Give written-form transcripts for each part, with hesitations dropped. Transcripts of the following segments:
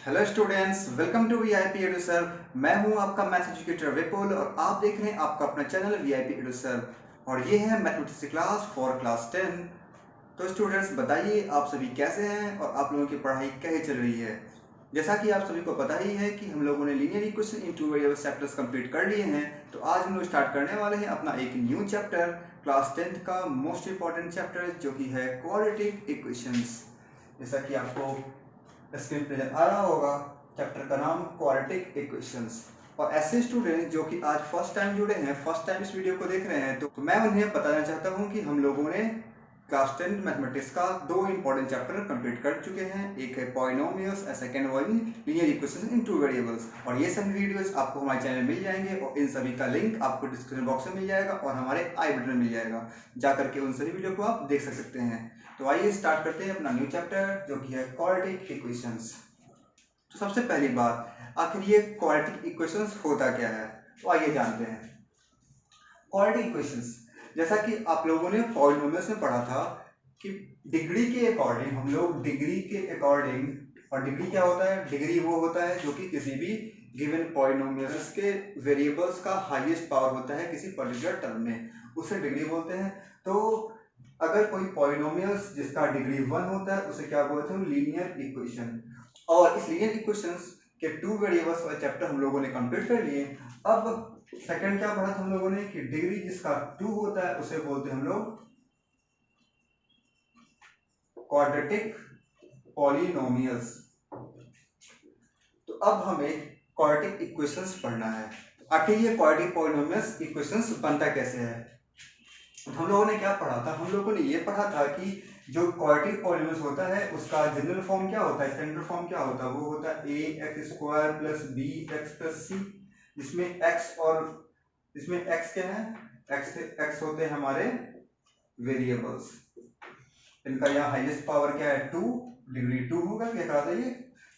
Hello students, welcome to VIP Edu sir. मैं हूं आपका मैथ्स एजुकेटर विपुल और आप देख रहे हैं आपका अपना चैनल वीआईपी एडू सर। और ये है मैथमेटिक्स की क्लास फॉर क्लास 10। तो स्टूडेंट्स बताइए आप सभी कैसे हैं और आप लोगों की पढ़ाई कैसे चल रही है। जैसा कि आप सभी को पता ही है कि हम लोगों ने linear equation in two variable chapters complete कर लिए हैं। तो आज हम लोग स्टार्ट करने वाले हैं अपना एक न्यू चैप्टर, क्लास 10th का मोस्ट इंपॉर्टेंट चैप्टर जो कि है क्वाड्रेटिक इक्वेशंस। जैसा कि आपको स्क्रीन पे आ रहा होगा, चैप्टर का नाम क्वाड्रेटिक इक्वेशंस। और ऐसे स्टूडेंट जो कि आज फर्स्ट टाइम जुड़े हैं, फर्स्ट टाइम इस वीडियो को देख रहे हैं, तो मैं उन्हें बताना चाहता हूं कि हम लोगों ने क्लास 10 मैथमेटिक्स का दो इंपॉर्टेंट चैप्टर कंप्लीट कर चुके हैं। एक है पॉलिनोमियल्स और सेकंड वन लीनियर इक्वेशंस इन टू वेरिएबल्स। और ये सभी वीडियोस आपको हमारे चैनल में मिल जाएंगे और इन सभी का लिंक आपको डिस्क्रिप्शन बॉक्स में मिल जाएगा और हमारे आई बटन में मिल जाएगा, जाकर के उन सभी वीडियो को आप देख सकते हैं। तो आइए स्टार्ट करते हैं अपना न्यू चैप्टर जो कि है क्वाड्रेटिक इक्वेशंस। तो सबसे पहली बात, आखिर ये क्वाड्रेटिक इक्वेशंस होता क्या है, तो आइए जानते हैं। क्वाड्रेटिक इक्वेशंस, जैसा कि आप लोगों ने पॉलिनोमियल्स में पढ़ा था कि डिग्री के अकॉर्डिंग हम लोग डिग्री के अकॉर्डिंग, और डिग्री क्या होता है, डिग्री वो होता है जो कि किसी भी गिवन पॉलिनोमियल्स के वेरिएबल्स का हाईएस्ट पावर होता है किसी पर्टिकुलर टर्म में, उसे डिग्री बोलते हैं। तो अगर कोई पॉलिनोमियल्स जिसका डिग्री 1 होता है उसे क्या बोलते हैं, लीनियर इक्वेशन। और इस लीनियर इक्वेशंस के टू वेरिएबल्स वाले चैप्टर हम लोगों ने कंप्लीट कर लिए। अब सेकंड क्या पढ़ा था हम लोगों ने कि डिग्री जिसका 2 होता है उसे बोलते हैं हम लोग क्वाड्रेटिक पॉलिनोमियल्स। तो अब हमें क्वाड्रेटिक इक्वेशंस पढ़ना है। आखिर ये क्वाड्रेटिक पॉलिनोमियल्स इक्वेशंस बनता कैसे है। तो हम लोगों ने क्या पढ़ा था, हम लोगों ने ये पढ़ा था कि जो क्वाड्रेटिक पॉलिनोमियल्स होता है उसका जनरल फॉर्म क्या होता है, स्टैंडर्ड फॉर्म क्या होता है, वो होता है ax² प्लस bx+ c, जिसमें x और इसमें x क्या है, x होते हैं हमारे वेरिएबल्स। इनका यहाँ हाईएस्ट पावर क्या है, 2, डिग्री 2 होगा, क्या कहता है ये,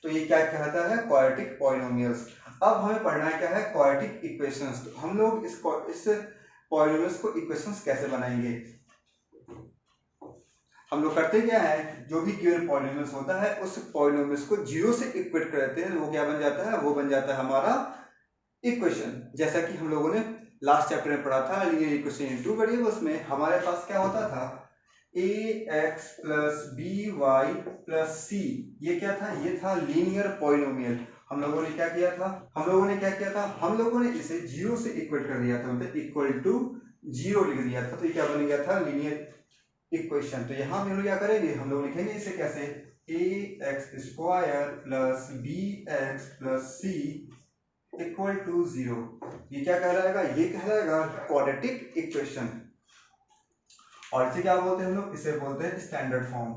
तो ये क्या कहता है, क्वाड्रेटिक पॉलिनोमियल्स। अब हमें पढ़ना क्या है, क्वाड्रेटिक इक्वेशंस। तो हम लोग इस पॉलिनोमियल्स को इक्वेशंस कैसे बनाएंगे। हम लोग करते क्या है, जो भी गिवन पॉलिनोमियल्स होता है उस पॉलिनोमियल्स को जीरो से इक्वेट कर देते हैं, वो क्या बन जाता है, वो बन जाता है हमारा इक्वेशन। जैसा कि हम लोगों ने लास्ट चैप्टर में पढ़ा था linear equation in two variables में हमारे पास क्या होता था, ax प्लस by+ c, ये क्या था, ये था लीनियर पॉलिनोमियल। हम लोगों ने क्या किया था, हम लोगों ने इसे जीरो से इक्वेट कर दिया था, मतलब इक्वल टू जीरो लिख दिया था, तो ये क्या बन गया था, लीनियर इक्वेशन। तो यहां हम लोग क्या करेंगे, हम लोग लिखेंगे इसे कैसे, ax² plus bx+ c equal to 0। ये क्या कहलाएगा, ये कहलाएगा क्वाड्रेटिक इक्वेशन। और इसे क्या बोलते हैं हम लोग, इसे बोलते हैं स्टैंडर्ड फॉर्म।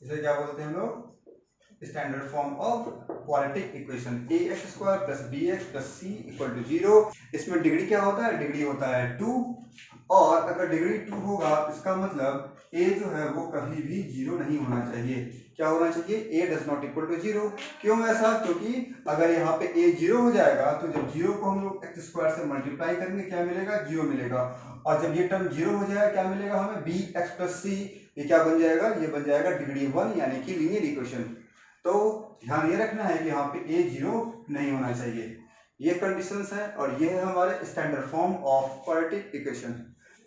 इसे क्या बोलते हैं हम लोग, standard form of quadratic equation, ax² plus bx+ c equal to 0। इसमें डिग्री क्या होता है, डिग्री होता है 2, और अगर डिग्री 2 होगा इसका मतलब a जो है वो कभी भी 0 नहीं होना चाहिए। क्या होना चाहिए, a does not equal to 0। क्यों ऐसा, क्योंकि अगर यहाँ पे a 0 हो जाएगा तो जब 0 को हम लोग x² से मल्टीप्लाई करेंगे क्या मिलेगा, 0 मिलेगा। और जब ये टर्म 0 हो जाएगा क्या मिलेगा हमें, bx+ c, ये क्या बन जाएगा, ये बन जाएगा डिग्री 1 यानी कि लीनियर इक्वेशन। तो ध्यान ये रखना है कि यहाँ पे a 0 नहीं होना चाहिए, ये कंडीशंस है और ये है हमारे standard form of quadratic equation.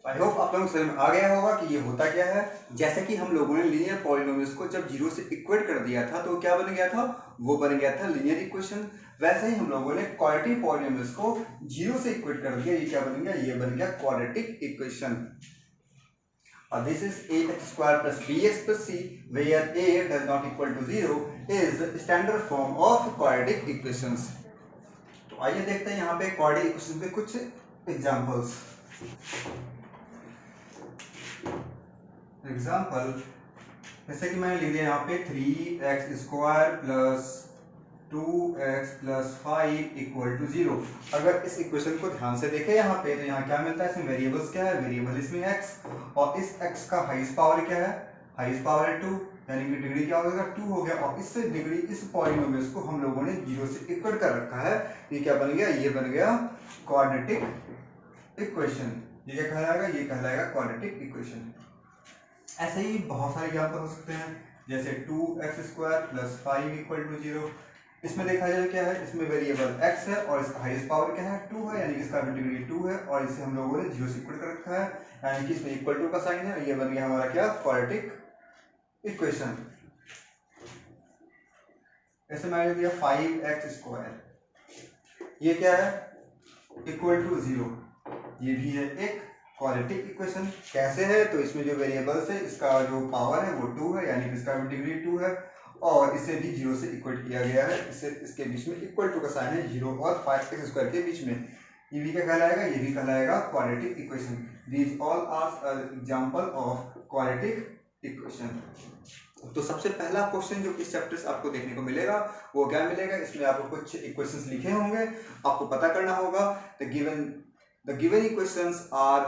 I hope आप लोगों को समझ में आ गया होगा कि ये होता क्या है। जैसे कि हम लोगों ने लीनियर पॉलिनोमियल्स को जब जीरो से इक्वेट कर दिया था तो क्या बन गया था, वो बन गया था लीनियर इक्वेशन। वैसे ही हम लोगों ने क्वाड्रेटिक पॉलिनोमियल्स को जीरो से इक्वेट कर दिया, ये क्या बन गया, ये बन गया quadratic equation. This is ax² plus bx+ c where a does not equal to 0 is standard form of quadratic equations। तो आइए देखते हैं यहाँ पे क्वाड्रेटिक इक्वेशन के कुछ एग्जांपल्स। एग्जांपल जैसे कि मैंने लिख दिया यहाँ पे 3x² plus 2x plus 5 equal to 0। अगर इस इक्वेशन को ध्यान से देखें यहाँ पे तो यहाँ क्या मिलता है, इसमें वेरिएबल्स क्या है, वेरिएबल इसमें x, और इस x का हाईएस्ट पावर क्या है, हाईएस्ट पावर है 2, यानी कि डिग्री क्या हो गया, 2 हो गया। और इससे डिग्री इस पॉलिनोमियल्स को हम लोगों ने 0 से इक्वेट कर रखा है, ये क्या बन गया, ये बन गया क्वाड्रेटिक इक्वेशन। ये क्या कहलाएगा, ये कहलाएगा क्वाड्रेटिक इक्वेशन। ऐसे ही बहुत सारे एग्जांपल हो सकते हैं। जैसे 2x² प्लस 5 इक्वल टू 0। इसमें देखा जाए क्या है, इसमें वेरिएबल x है और इसका हाईएस्ट पावर क्या है 2 है, यानी कि इसका डिग्री 2 है और इसे हम लोगों ने 0 से इक्वल कर रखा है, यानी कि इसमें इक्वल टू का साइन है। ये बन गया हमारा क्या, क्वाड्रेटिक इक्वेशन। ऐसे मैंने दिया 5x², ये क्या है, इक्वल टू 0, ये भी है एक क्वाड्रेटिक इक्वेशन। कैसे है, तो इसमें जो वेरिएबल्स है इसका जो पावर है वो 2 है, यानी कि इसका डिग्री 2 है और इसे भी 0 से इक्वल किया गया है। इसे इसके बीच में इक्वल टू का साइन है 0 और 5x² के बीच में। ये भी क्या कहलाएगा, ये भी कहलाएगा quadratic equation. These all are example of quadratic equation. तो सबसे पहला क्वेश्चन जो इस चैप्टर से आपको देखने को मिलेगा वो क्या मिलेगा, इसमें आपको कुछ इक्वेशंस लिखे होंगे, आपको पता करना होगा the given equations are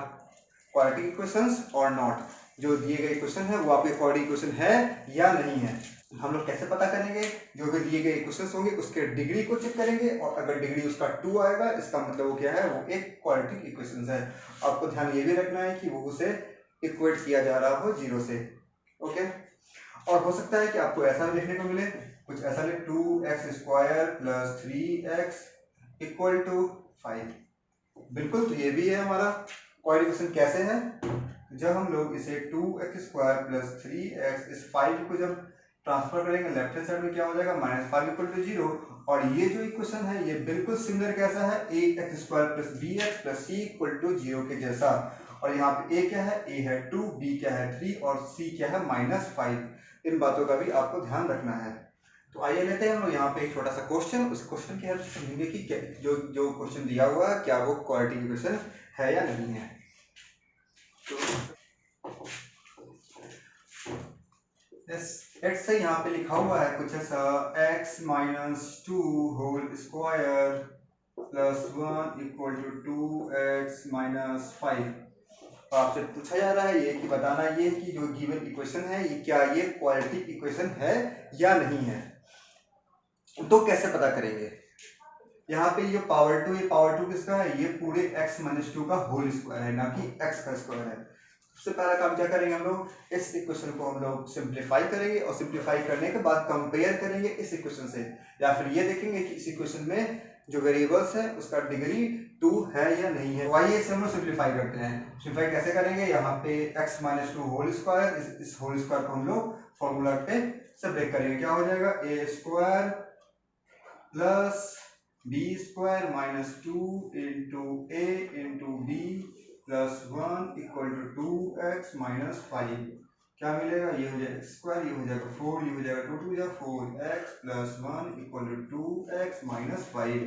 quadratic equations और नॉट। जो दिए गए इक्वेशन है वो आपके क्वाड्रेटिक इक्वेशन है या नहीं है। हम लोग कैसे पता करेंगे, जो भी दिए गए इक्वेशंस होंगे उसके डिग्री को चेक करेंगे और अगर डिग्री उसका 2 आएगा इसका मतलब वो क्या है, वो एक क्वाड्रेटिक इक्वेशन है। आपको ध्यान ये भी रखना है कि वो उसे इक्वेट किया जा रहा हो 0 से। ओके, और हो सकता है कि आपको ऐसा भी देखने को मिले, कुछ ऐसा लिख 2x² plus 3x equal to 5। बिल्कुल, तो ये भी है हमारा क्वाड्रेटिक इक्वेशन। कैसे है, जब हम लोग इसे 2x² प्लस 3x इस 5 को जब ट्रांसफर करेंगे लेफ्ट हैंड साइड में क्या हो जाएगा, -5 इक्वल टू 0। और ये जो इक्वेशन है ये बिल्कुल सिमिलर कैसा है, ax² plus bx plus c equal to 0 के जैसा। और यहाँ पे a क्या है, a है 2, b क्या है 3 और c क्या है -5। इन बातों का भी आपको ध्यान रखना है। तो आइए लेते हैं हम लोग यहाँ पे एक छोटा सा क्वेश्चन, उस क्वेश्चन की हेल्प से समझेंगे कि जो क्वेश्चन दिया हुआ है क्या वो क्वाड्रेटिक इक्वेशन है या नहीं है। एक्स से यहाँ पे लिखा हुआ है कुछ ऐसा, x - 2 whole square plus 1 equal to 2x - 5। आपसे पूछा जा रहा है ये कि बताना ये कि जो गिवन इक्वेशन है ये क्या ये क्वाड्रेटिक इक्वेशन है या नहीं है। तो कैसे पता करेंगे, यहाँ पे ये पावर 2, ये पावर 2 किसका है, ये पूरे x - 2 का होल स्क्वायर है, ना कि x का स्क्वायर है। सबसे पहला काम क्या करेंगे हम लोग, इस इक्वेशन को हम लोग सिंप्लीफाई करेंगे और सिंप्लीफाई करने के बाद कंपेयर करेंगे इस इक्वेशन से, या फिर ये देखेंगे कि इस इक्वेशन में जो वेरिएबल्स है उसका डिग्री 2 है या नहीं है। आइए इसे हम लोग सिंप्लीफाई करते हैं। सिंप्लीफाई कैसे करेंगे, यहाँ पे x - 2 होल स्क्वायर, इस होल स्क्वायर को हम लोग फॉर्मूला पे सब्ट्रैक्ट करेंगे, क्या हो जाएगा a² plus b² - 2 into a into b plus 1 equal to 2x - 5। क्या मिलेगा, ये हो जाएगा x², ये हो जाएगा 4, ये हो जाएगा 2 2 4x plus 1 equal to 2x - 5।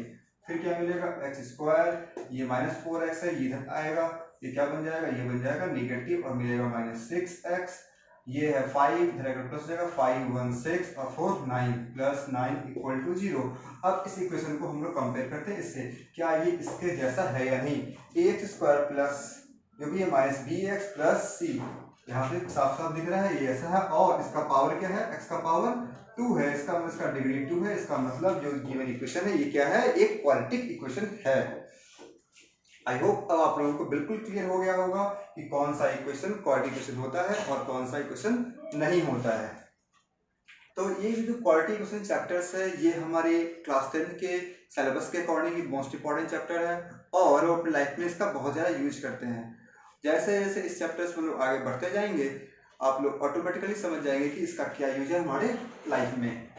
फिर क्या मिलेगा, x², ये -4x है, ये इधर आएगा, ये क्या बन जाएगा, ये बन जाएगा नेगेटिव और मिलेगा -6x। ये है 5, इधर अगर प्लस हो जाएगा 5 1 6 और 4 9 प्लस 9 इक्वल टू 0। अब इस इक्वेशन को हम लोग कंपेयर करते हैं इससे, क्या ये इसके जैसा है या नहीं। ax² प्लस जो भी है -bx प्लस c, यहाँ पे साफ साफ दिख रहा है ये ऐसा है, और इसका पावर क्या है, x का पावर 2 है, इसका डिग्री 2 है, इसका मतलब जो गिवन इक्वेशन है ये क्या है, एक क्वाड्रेटिक इक्वेशन है। आई होप अब आप लोगों को बिल्कुल क्लियर हो गया होगा कि कौन सा इक्वेशन क्वाड्रेटिक इक्वेशन होता है और कौन सा इक्वेशन नहीं होता है। तो ये जो क्वाड्रेटिक इक्वेशन चैप्टर्स है ये हमारे क्लास 10 के सिलेबस के अकॉर्डिंग मोस्ट इंपॉर्टेंट चैप्टर है और वो अपनी लाइफ में इसका बहुत ज़्यादा यूज करते हैं। जैसे जैसे इस चैप्टर्स में लोग आगे बढ़ते जाएंगे आप लोग ऑटोमेटिकली समझ जाएंगे कि इसका क्या यूज है हमारे लाइफ में।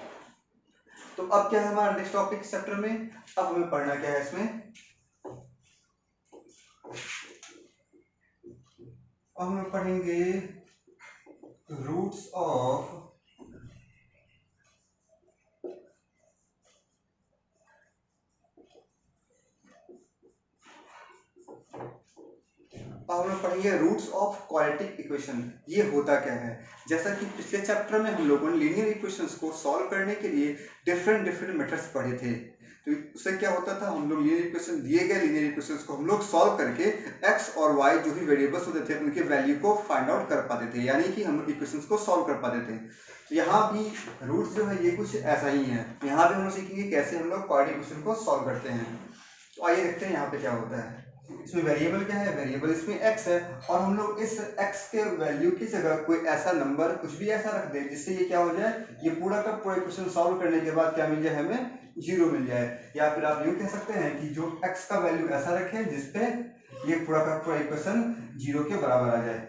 तो अब क्या है हमारा नेक्स्ट टॉपिक इस चैप्टर में, अब हमें पढ़ना क्या है इसमें, अब हम पढ़ेंगे roots of roots of quadratic equation. ये होता क्या है, जैसा कि पिछले चैप्टर में हम लोगों ने लीनियर इक्वेशंस को सॉल्व करने के लिए डिफरेंट मेथड्स पढ़े थे। तो उससे क्या होता था, हम लोग लीनियर इक्वेशन दिए गए लीनियर इक्वेशंस को हम लोग सॉल्व करके x और y जो भी वेरिएबल्स होते थे उनके वैल्यू को फाइंड आउट कर पाते थे, यानी कि हम इक्वेशंस को सॉल्व कर पाते थे। तो यहाँ भी रूट्स जो है ये कुछ ऐसा ही है, यहाँ पे हम लोग सीखेंगे कैसे हम लोग क्वाड्रेटिक इक्वेशन को सॉल्व करते हैं। तो आइए देखते हैं यहाँ पे क्या होता है। इसमें वेरिएबल क्या है, वेरिएबल इसमें x है, और हम लोग इस x के वैल्यू की जगह कोई ऐसा नंबर कुछ भी ऐसा रख दें जिससे ये क्या हो जाए, ये पूरा का पूरा इक्वेशन सॉल्व करने के बाद क्या मिल जाए, हमें 0 मिल जाए। या फिर आप यूं कह सकते हैं कि जो x का वैल्यू ऐसा रखें जिसपे ये पूरा का पूरा इक्वेशन 0 के बराबर आ जाए।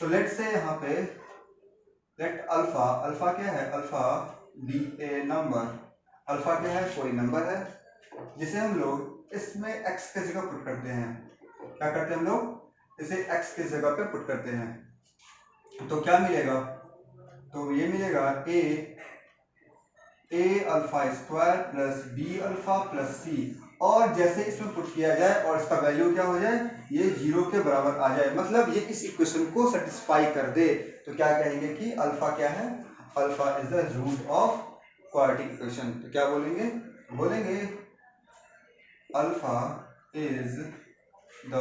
तो लेट से यहाँ पे लेट अल्फा, अल्फा क्या है, अल्फा बी ए नंबर, अल्फा क्या है, कोई नंबर है जिसे हम लोग इसमें x के जगह पुट करते हैं। क्या करते हैं हम लोग, इसे x के जगह पे पुट करते हैं। तो क्या मिलेगा, तो ये मिलेगा a alpha square plus b alpha plus c, और जैसे इसमें पुट किया जाए और इसका वैल्यू क्या हो जाए, ये 0 के बराबर आ जाए, मतलब ये इस इक्वेशन को सेटिस्फाई कर दे। तो क्या कहेंगे कि अल्फा क्या है, alpha is the root of quadratic equation. तो क्या बोलेंगे, बोलेंगे alpha is the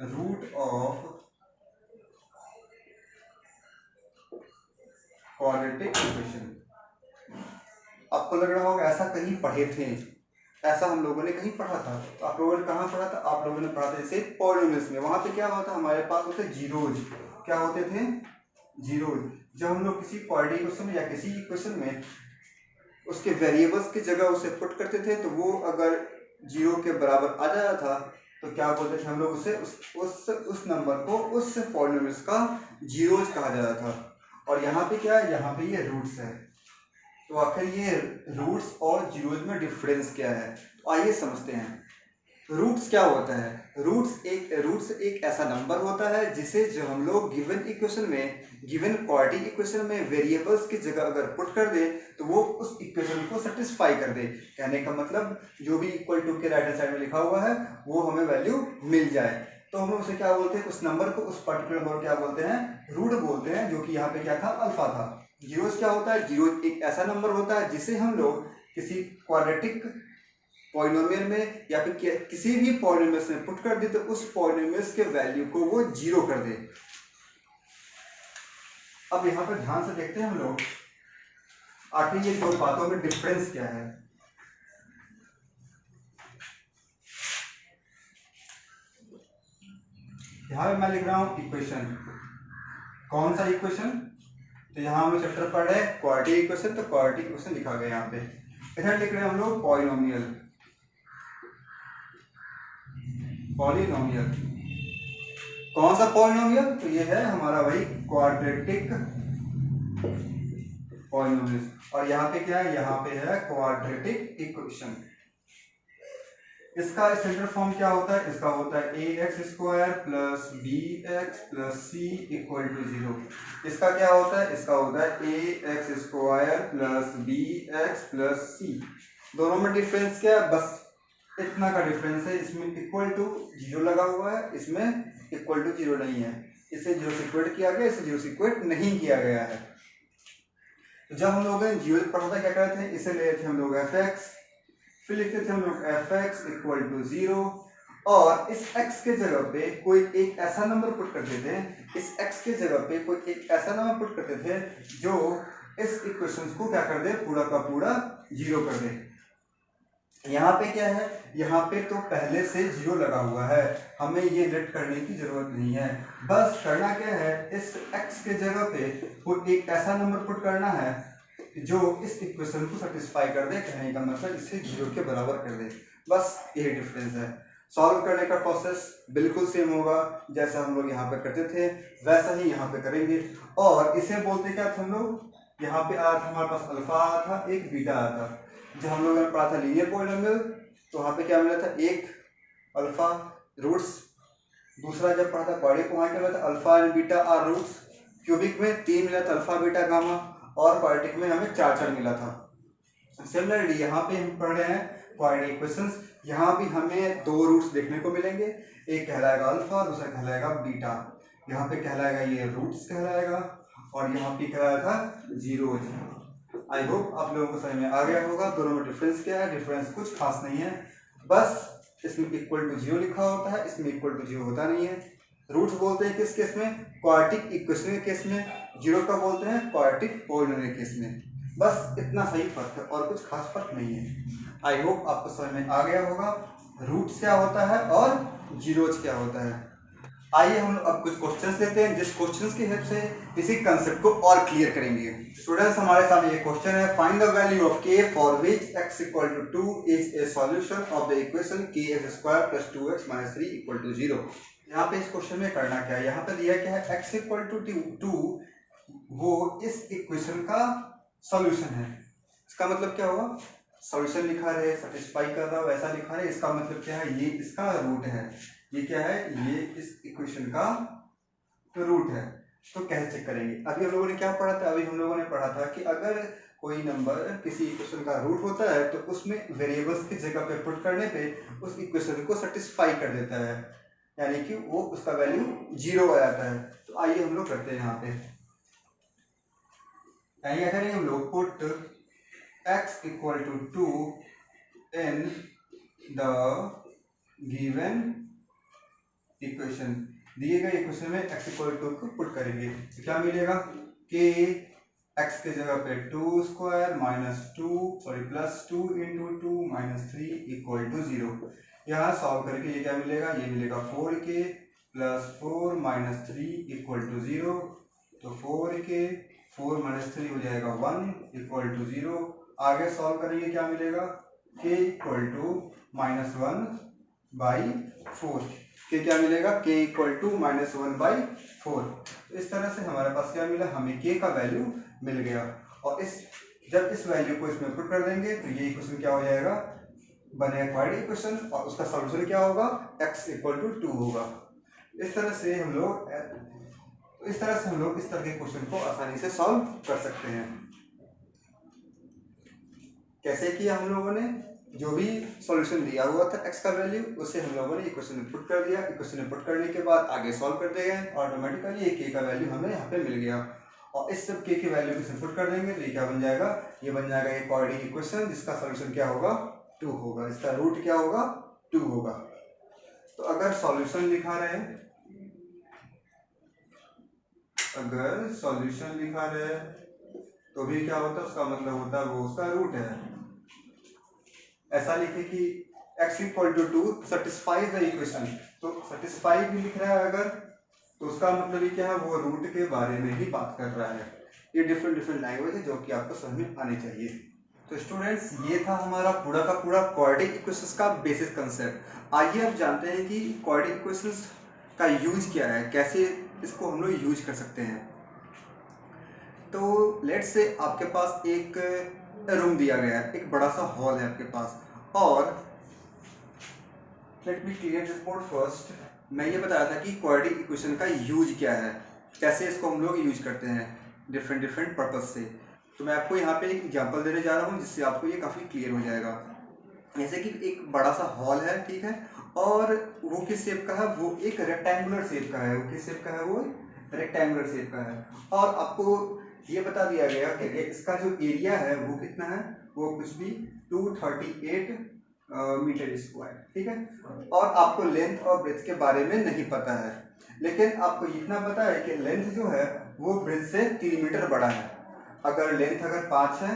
root of quadratic equation. आपको लग रहा होगा ऐसा कहीं पढ़े थे, ऐसा हम लोगों ने कहीं पढ़ा था। तो आप लोगों ने कहाँ पढ़ा था, आप लोगों ने पढ़ा था जैसे पॉलिनोमियल्स में, वहां पे क्या होता, हमारे पास होते जीरोज। क्या होते थे, जीरोज। जब हम लोग किसी क्वाड्रेटिक इक्वेशन या किसी इक्वेशन में उसके वेरिएबल्स की जगह उसे पुट करते थे, तो वो अगर 0 के बराबर आ जाता था तो क्या बोलते थे हम लोग उसे, उस नंबर को, उस पॉलिनोमियल्स का जीरोज कहा जाता था। और यहाँ पे क्या है, यहाँ पे ये रूट्स है। तो आखिर ये रूट्स और जीरोज में डिफरेंस क्या है, तो आइए समझते हैं। रूट्स क्या होता है, रूट्स एक ऐसा नंबर होता है जिसे जो हम लोग गिवन इक्वेशन में, गिवन क्वाड्रेटिक इक्वेशन में वेरिएबल्स की जगह अगर पुट कर दे तो वो उस इक्वेशन को सेटिस्फाई कर दे। कहने का मतलब जो भी इक्वल टू के राइट हैंड साइड में लिखा हुआ है वो हमें वैल्यू मिल जाए, तो हम उसे क्या बोलते हैं, उस नंबर को, उस पर्टिकुलर नंबर को क्या बोलते हैं, रूट बोलते हैं, जो कि यहाँ पे क्या था, अल्फा था। जीरोस क्या होता है, जीरो एक ऐसा नंबर होता है जिसे हम लोग किसी क्वाड्रेटिक पॉलिनोमियल में या फिर किसी भी पॉलिनोमियल में पुट कर दे तो उस पॉलिनोमियल के वैल्यू को वो 0 कर दे। अब यहाँ पर ध्यान से देखते हैं हम लोग आखिर ये दो बातों में डिफरेंस क्या है। यहाँ पे मैं लिख रहा हूँ इक्वेशन, कौन सा इक्वेशन, तो यहाँ हम चैप्टर पढ़ रहे हैं क्वाड्रेटिक इक्वेशन, तो क्वाड्रेटिक इक्वेशन लिखा गया यहाँ पे। इधर लिख रहे हैं हम लोग पॉलिनोमियल, पॉलिनोमियल कौन सा पॉलिनोमियल, तो ये है हमारा भाई क्वाड्रेटिक पॉलिनोमियल। और यहाँ पे क्या है, यहाँ पे है क्वाड्रेटिक इक्वेशन। इसका स्टैंडर्ड फॉर्म क्या होता है, इसका होता है ax square plus bx plus c equal to 0। इसका क्या होता है, इसका होता है ax square plus bx plus c। दोनों में डिफरेंस क्या है, बस इतना का डिफरेंस है, इसमें इक्वल टू 0 लगा हुआ है, इसमें इक्वल टू 0 नहीं है। इसे 0 से इक्वेट किया गया, इसे 0 से इक्वेट नहीं किया गया है। तो जब हम लोग जीरो पढ़ा था क्या करते थे, इसे ले थे हम लोग fx, फिर लिखते थे हम लोग fx इक्वल टू 0, और इस x के जगह पे कोई एक ऐसा नंबर पुट करते थे, इस x के जगह पे कोई एक ऐसा नंबर पुट करते थे जो इस इक्वेशन को क्या कर दे, पूरा का पूरा 0 कर दे। यहाँ पे क्या है, यहाँ पे तो पहले से 0 लगा हुआ है, हमें ये लेट करने की जरूरत नहीं है। बस करना क्या है, इस x के जगह पे कोई एक ऐसा नंबर पुट करना है जो इस इक्वेशन को सेटिस्फाई कर दे। कहने का मतलब इसे 0 के बराबर कर दे, बस यही डिफरेंस है। सॉल्व करने का प्रोसेस बिल्कुल सेम होगा, जैसा हम लोग यहाँ पे करते थे वैसा ही यहाँ पे करेंगे। और इसे बोलते क्या थे हम लोग, यहाँ पे आया था हमारे पास अल्फा आया था, एक बीटा आया था। जब हम लोग ने पढ़ा था लीनियर पॉलिनोमियल तो वहाँ पे क्या मिला था, एक अल्फा रूट्स। दूसरा जब पढ़ा था क्वाड्रेटिक, वहाँ क्या मिला था, alpha and beta are roots. Cubic में 3 मिला था, अल्फा बीटा गामा, और क्वाड्रेटिक में हमें 4 मिला था। सिमिलरली यहाँ पे हम पढ़ रहे हैं क्वाड्रेटिक इक्वेशंस, यहाँ भी हमें 2 रूट्स देखने को मिलेंगे, एक कहलाएगा अल्फा, दूसरा कहलाएगा बीटा। यहाँ पे कहलाएगा ये रूट्स कहलाएगा, और यहाँ पे कहलाएगा जीरोज। आई होप आप लोगों को समझ में आ गया होगा दोनों में डिफरेंस क्या है। डिफरेंस कुछ खास नहीं है, बस इसमें इक्वल टू 0 लिखा होता है, इसमें इक्वल टू 0 होता नहीं है। रूट्स बोलते हैं किस केस में, क्वाड्रेटिक इक्वेशन के केस में, 0 का बोलते हैं क्वाड्रेटिक पॉलिनोमियल केस में। बस इतना सही फर्क है और कुछ खास फर्क नहीं है। आई होप आपको समझ में आ गया होगा। रूट्स क्या होता है और जीरोज क्या होता है। आइए हम अब कुछ क्वेश्चंस लेते हैं, जिस क्वेश्चंस की हेल्प से इसी कंसेप्ट को और क्लियर करेंगे। स्टूडेंट्स, हमारे सामने ये क्वेश्चन है, find the value of k for which x equal to 2 is a solution of the equation kx square plus 2x minus 3 equal to 0। यहाँ पे इस क्वेश्चन में करना क्या है, यहाँ पे दिया क्या है, x इक्वल टू 2 वो इस इक्वेशन का सॉल्यूशन है। इसका मतलब क्या हुआ, सॉल्यूशन लिखा रहे, सेटिस्फाई कर रहा हो ऐसा लिखा रहे, इसका मतलब क्या है, ये इसका रूट है। ये क्या है, ये इस इक्वेशन का रूट है। तो कैसे चेक करेंगे, अभी हम लोगों ने क्या पढ़ा था, अभी हम लोगों ने पढ़ा था कि अगर कोई नंबर किसी इक्वेशन का रूट होता है तो उसमें वेरिएबल्स की जगह पे पुट करने पे उस इक्वेशन को सेटिस्फाई कर देता है, यानी कि वो उसका वैल्यू 0 आ जाता है। तो आइए हम लोग करते हैं यहाँ पे, क्या करेंगे हम लोग, put x equal to 2 in the given equation. दिए गए इक्वेशन में x इक्वल टू को पुट करेंगे तो क्या मिलेगा, k x के जगह पे 2 square minus 2 sorry plus 2 into 2 minus 3 equal to 0। यहाँ सॉल्व करके ये क्या मिलेगा, ये मिलेगा 4k plus 4 minus 3 equal to 0। तो 4k 4 माइनस 3 हो जाएगा 1 इक्वल टू 0। आगे सॉल्व करेंगे क्या मिलेगा, k equal to minus 1 by 4। के क्या मिलेगा, k equal to minus 1 by 4। इस तरह से हमारे पास क्या मिला, हमें k का वैल्यू मिल गया। और जब इस वैल्यू को इसमें पुट कर देंगे तो ये इक्वेशन क्या हो जाएगा, बनेगा क्वाड्रेटिक इक्वेशन, और उसका सॉल्यूशन क्या होगा, x इक्वल टू 2 होगा। इस तरह से हम लोग इस तरह के क्वेश्चन को आसानी से सॉल्व कर सकते हैं। कैसे किया, हम लोगों ने जो भी सॉल्यूशन दिया हुआ था x का वैल्यू, उसे हम लोगों ने इक्वेशन में पुट कर दिया। इक्वेशन में पुट करने के बाद आगे सॉल्व करते गए, ऑटोमेटिकली ये k का वैल्यू हमें यहाँ पे मिल गया। और इस सब k की वैल्यू को इसमें पुट कर देंगे तो ये क्या बन जाएगा, ये बन जाएगा एक क्वाड्रेटिक इक्वेशन जिसका सॉल्यूशन क्या होगा, 2 होगा। इसका रूट क्या होगा, 2 होगा। तो अगर सॉल्यूशन लिखा रहे तो भी क्या होता है, उसका मतलब होता है वो उसका रूट है। ऐसा लिखे कि x equal to 2 satisfies the equation, तो सेटिस्फाई भी लिख रहा है अगर, तो उसका मतलब ये क्या है, वो रूट के बारे में ही बात कर रहा है। ये डिफरेंट लैंग्वेज है जो कि आपको समझ में आनी चाहिए। तो स्टूडेंट्स, ये था हमारा पूरा का पूरा क्वाड्रेटिक इक्वेशंस का बेसिक कंसेप्ट। आइए अब जानते हैं कि क्वाड्रेटिक इक्वेशंस का यूज क्या है, कैसे इसको हम लोग यूज कर सकते हैं। तो लेट्स से आपके पास एक रूम दिया गया है, एक बड़ा सा हॉल है आपके पास, और let me clear this point first. मैं ये बता रहा था कि क्वाड्रेटिक इक्वेशन का यूज क्या है, कैसे इसको हम लोग यूज करते हैं डिफरेंट पर्पज से। तो मैं आपको यहाँ पे एक एग्जांपल देने जा रहा हूँ जिससे आपको ये काफ़ी क्लियर हो जाएगा। जैसे कि एक बड़ा सा हॉल है, ठीक है, और वो किस शेप का है, वो एक रेक्टेंगुलर शेप का है। वो किस शेप का है, वो रेक्टेंगुलर शेप का है। और आपको ये बता दिया गया कि इसका जो एरिया है वो कितना है, वो कुछ भी 238 मीटर स्क्वायर, ठीक है। और आपको लेंथ और ब्रेथ के बारे में नहीं पता है, लेकिन आपको इतना पता है कि लेंथ जो है वो ब्रेथ से 3 मीटर बड़ा है। अगर लेंथ अगर 5 है,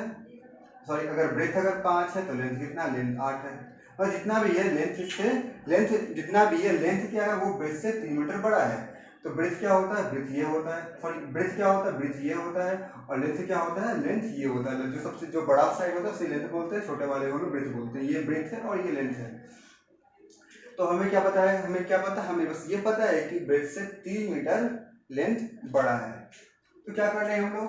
सॉरी अगर ब्रेथ अगर 5 है तो लेंथ कितना, लेंथ 8 है। और जितना भी है लेंथ क्या है, वो ब्रेथ से 3 मीटर बड़ा है। तो ब्रेथ क्या होता है, ब्रेथ ये होता है, सॉरी ब्रेथ क्या होता है, ब्रेथ ये होता है, और लेंथ क्या होता है, लेंथ ये होता है। जो सबसे जो बड़ा साइड होता है उसे लेंथ बोलते हैं, छोटे वाले को ब्रेथ बोलते हैं। ये ब्रेथ है और ये लेंथ है। तो हमें क्या पता है, हमें बस ये पता है कि ब्रेथ से 3 मीटर लेंथ बड़ा है। तो क्या कर रहे हैं हम लोग,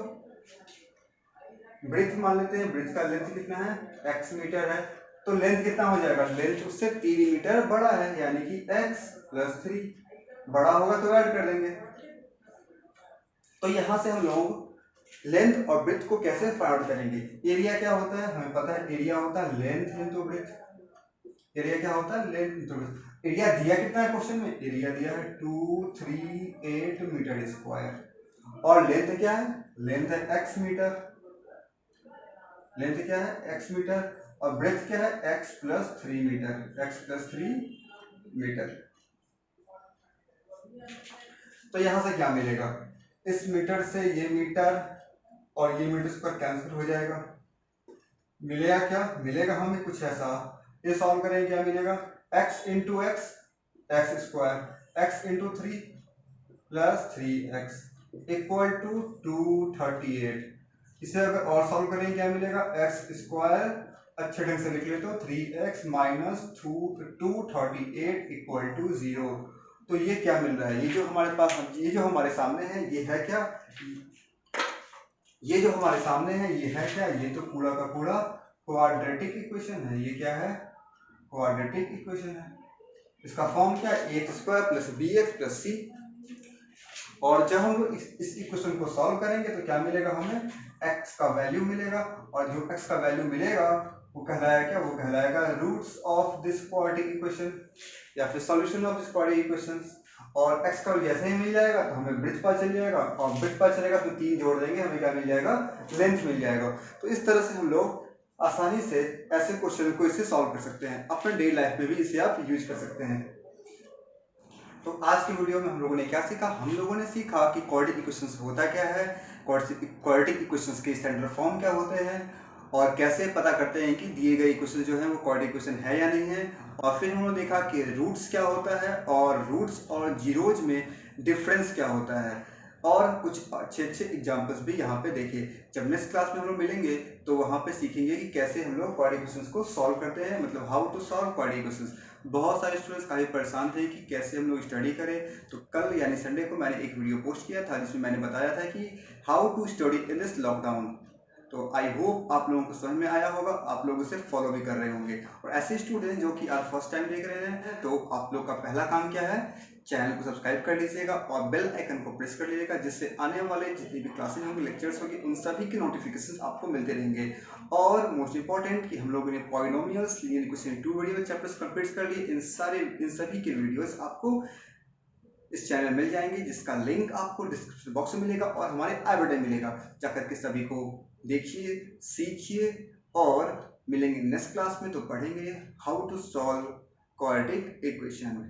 ब्रेथ मान लेते हैं, ब्रेथ का लेंथ कितना है, x मीटर है, तो लेंथ कितना हो जाएगा, लेंथ उससे 3 मीटर बड़ा है, यानी कि x प्लस 3 बड़ा होगा तो ऐड कर देंगे। तो यहां से हम लोग लेंथ और ब्रेथ को कैसे फाइंड आउट करेंगे। एरिया क्या होता है, हमें पता है, एरिया होता है लेंथ इंटू ब्रेथ। एरिया क्या होता है, लेंथ इंटू ब्रेथ। एरिया दिया कितना है क्वेश्चन में, एरिया दिया है 238 मीटर स्क्वायर, और लेंथ क्या है, लेंथ है x मीटर, लेंथ क्या है x मीटर, और ब्रेथ क्या है x plus 3 metre, x plus 3 metre. तो यहां से क्या मिलेगा, इस मीटर से ये मीटर और ये मीटर स्क्वायर कैंसिल हो जाएगा। मिलेगा क्या, मिलेगा हमें कुछ ऐसा, ये सॉल्व करेंगे क्या मिलेगा, x into x x square, x into 3 plus 3x equal to 238। इसे अगर और सॉल्व करेंगे क्या मिलेगा, एक्स स्क्वायर अच्छे ढंग से लिख ले तो 3x माइनस 238 इक्वल टू 0। तो ये क्या मिल रहा है, ये जो हमारे पास, ये जो हमारे सामने है ये है क्या, ये जो हमारे सामने है ये है क्या, ये तो पूरा का पूरा क्वाड्रेटिक इक्वेशन है। ये क्या है, क्वाड्रेटिक इक्वेशन है। इसका फॉर्म क्या है, x square plus b x plus c. और जब हम लोग इस इक्वेशन को सॉल्व करेंगे तो क्या मिलेगा, हमें x का वैल्यू मिलेगा, और जो x का वैल्यू मिलेगा वो कहलाएगा क्या, वो कहलाएगा roots of this quadratic equation या फिर solution of this quadratic equations. और x का जैसे ही मिल जाएगा तो हमें ब्रिज पता चल जाएगा, और ब्रिज पता चलेगा तो 3 जोड़ देंगे, हमें क्या मिल जाएगा, लेंथ मिल जाएगा। तो इस तरह से हम लोग आसानी से ऐसे क्वेश्चन को इससे सॉल्व कर सकते हैं, अपने डेली लाइफ में भी इसे आप यूज कर सकते हैं। तो आज की वीडियो में हम लोगों ने क्या सीखा, हम लोगों ने सीखा कि क्वाड्रेटिक इक्वेशंस होता क्या है, क्वाड्रेटिक इक्वेशंस के स्टैंडर्ड फॉर्म क्या होते हैं, और कैसे पता करते हैं कि दिए गए इक्वेशन जो है वो क्वाड्रेटिक इक्वेशन है या नहीं है। और फिर हमने देखा कि रूट्स क्या होता है, और रूट्स और जीरोज में डिफरेंस क्या होता है, और कुछ अच्छे अच्छे एग्जांपल्स भी यहाँ पे देखे। जब नेक्स्ट क्लास में हम लोग मिलेंगे तो वहाँ पे सीखेंगे कि कैसे हम लोग क्वाड्रेटिक इक्वेशंस को सॉल्व करते हैं, मतलब how to solve quadratic equations. बहुत सारे स्टूडेंट्स काफ़ी परेशान थे कि कैसे हम लोग स्टडी करें, तो कल यानी संडे को मैंने एक वीडियो पोस्ट किया था जिसमें मैंने बताया था कि how to study in this lockdown. तो आई होप आप लोगों को समझ में आया होगा, आप लोग उसे फॉलो भी कर रहे होंगे। और ऐसे स्टूडेंट जो कि आज फर्स्ट टाइम देख रहे हैं, तो आप लोग का पहला काम क्या है, चैनल को सब्सक्राइब कर लीजिएगा और बेल आइकन को प्रेस कर लीजिएगा, जिससे आने वाले जितनी भी क्लासेज होंगे, लेक्चर्स होंगे, उन सभी के नोटिफिकेशन आपको मिलते रहेंगे। और मोस्ट इंपॉर्टेंट कि हम लोगों ने polynomials, linear equation 2 video chapters complete कर लिए। इन सभी के वीडियोस आपको इस चैनल में मिल जाएंगे, जिसका लिंक आपको डिस्क्रिप्शन बॉक्स में मिलेगा और हमारे आई बटन मिलेगा। जाकर के सभी को देखिए, सीखिए, और मिलेंगे नेक्स्ट क्लास में तो पढ़ेंगे how to solve quadratic equation.